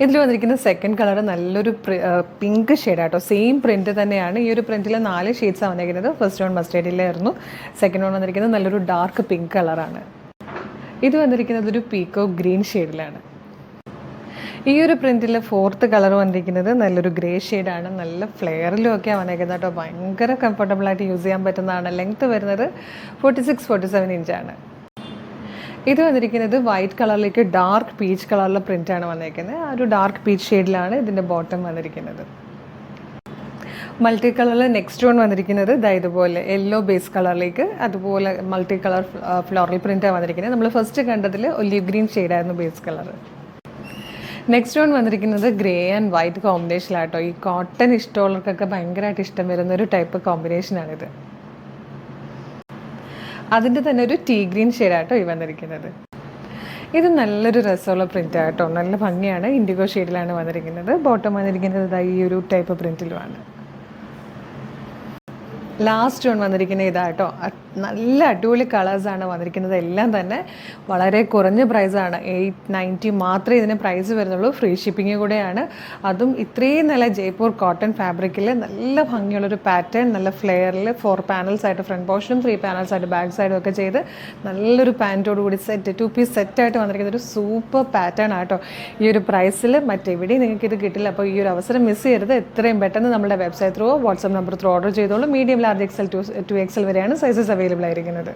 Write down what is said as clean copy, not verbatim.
ഇതിൽ വന്നിരിക്കുന്ന second colour നല്ലൊരു പിങ്ക് ഷെയ്ഡാട്ടോ. സെയിം പ്രിൻറ്റ് തന്നെയാണ്. ഈ ഒരു പ്രിൻറ്റിൽ 4 ഷെയ്ഡ്സാണ് വന്നിരിക്കുന്നത്. ഫസ്റ്റ് വൺ മസ്റ്റേർഡിലായിരുന്നു. സെക്കൻഡ് വൺ വന്നിരിക്കുന്നത് നല്ലൊരു ഡാർക്ക് പിങ്ക് കളറാണ്. ഇത് വന്നിരിക്കുന്നത് ഒരു പീക്കോ ഗ്രീൻ ഷെയ്ഡിലാണ്. ഈ ഒരു പ്രിൻറ്റിൽ ഫോർത്ത് കളർ വന്നിരിക്കുന്നത് നല്ലൊരു ഗ്രേ ഷെയ്ഡാണ്. നല്ല ഫ്ലെയറിലും ഒക്കെയാണ് വന്നിരിക്കുന്നത് കേട്ടോ. ഭയങ്കര കംഫർട്ടബിളായിട്ട് യൂസ് ചെയ്യാൻ പറ്റുന്നതാണ്. ലെങ്ത്ത് വരുന്നത് 46-47 ഇഞ്ചാണ്. ഇത് വന്നിരിക്കുന്നത് വൈറ്റ് കളറിലേക്ക് ഡാർക്ക് പീച്ച് കളറിലെ പ്രിൻ്റാണ് വന്നിരിക്കുന്നത്. ആ ഒരു ഡാർക്ക് പീച്ച് ഷെയ്ഡിലാണ് ഇതിൻ്റെ ബോട്ടം വന്നിരിക്കുന്നത്. മൾട്ടി കളറിൽ നെക്സ്റ്റ് വൺ വന്നിരിക്കുന്നത് ഇതുപോലെ യെല്ലോ ബേസ് കളറിലേക്ക് അതുപോലെ മൾട്ടി കളർ ഫ്ലോറൽ പ്രിൻ്റാണ് വന്നിരിക്കുന്നത്. നമ്മൾ ഫസ്റ്റ് കണ്ടതിൽ ഒലീവ് ഗ്രീൻ ഷെയ്ഡായിരുന്നു ബേസ് കളർ. നെക്സ്റ്റ് വൺ വന്നിരിക്കുന്നത് ഗ്രേ ആൻഡ് വൈറ്റ് കോമ്പിനേഷനിലാട്ടോ. ഈ കോട്ടൺ ഇഷ്ടമുള്ളവർക്കൊക്കെ ഭയങ്കരമായിട്ട് ഇഷ്ടം വരുന്ന ഒരു ടൈപ്പ് കോമ്പിനേഷനാണിത്. അതിൻ്റെ തന്നെ ഒരു ടീ ഗ്രീൻ ഷെയ്ഡാട്ടോ ഈ വന്നിരിക്കുന്നത്. ഇത് നല്ലൊരു രസമുള്ള പ്രിൻ്റാട്ടോ. നല്ല ഭംഗിയാണ്. ഇൻഡിഗോ ഷെയ്ഡിലാണ് വന്നിരിക്കുന്നത്. ബോട്ടം വന്നിരിക്കുന്നത് ഈ ഒരു ടൈപ്പ് പ്രിൻറ്റിലുമാണ്. ലാസ്റ്റ് വൺ വന്നിരിക്കുന്നത് ഇതാട്ടോ. നല്ല അടിപൊളി കളേഴ്സാണ് വന്നിരിക്കുന്നത്. എല്ലാം തന്നെ വളരെ കുറഞ്ഞ പ്രൈസാണ്. 890 മാത്രമേ ഇതിന് പ്രൈസ് വരുന്നുള്ളൂ. ഫ്രീ ഷിപ്പിംഗ് കൂടെയാണ്. അതും ഇത്രയും നല്ല ജയ്പൂർ കോട്ടൺ ഫാബ്രിക്കിൽ നല്ല ഭംഗിയുള്ളൊരു പാറ്റേൺ, നല്ല ഫ്ലെയറിൽ 4 പാനൽസ് ആയിട്ട് ഫ്രണ്ട് പോർഷനും 3 പാനൽസ് ആയിട്ട് ബാക്ക് സൈഡും ഒക്കെ ചെയ്ത് നല്ലൊരു പാൻറ്റോട് കൂടി സെറ്റ് 2 പീസ് സെറ്റായിട്ട് വന്നിരിക്കുന്ന ഒരു സൂപ്പർ പാറ്റേൺ ആട്ടോ. ഈ ഒരു പ്രൈസിൽ മറ്റെവിടെയും നിങ്ങൾക്ക് ഇത് കിട്ടില്ല. അപ്പോൾ ഈ ഒരു അവസരം മിസ് ചെയ്യരുത്. എത്രയും പെട്ടെന്ന് നമ്മുടെ website through WhatsApp number through order ചെയ്തോളൂ. മീഡിയം ലാർജ് XL 2XL വരെയാണ് സൈസസ് അവൈലബിൾ ആയിരിക്കുന്നത്.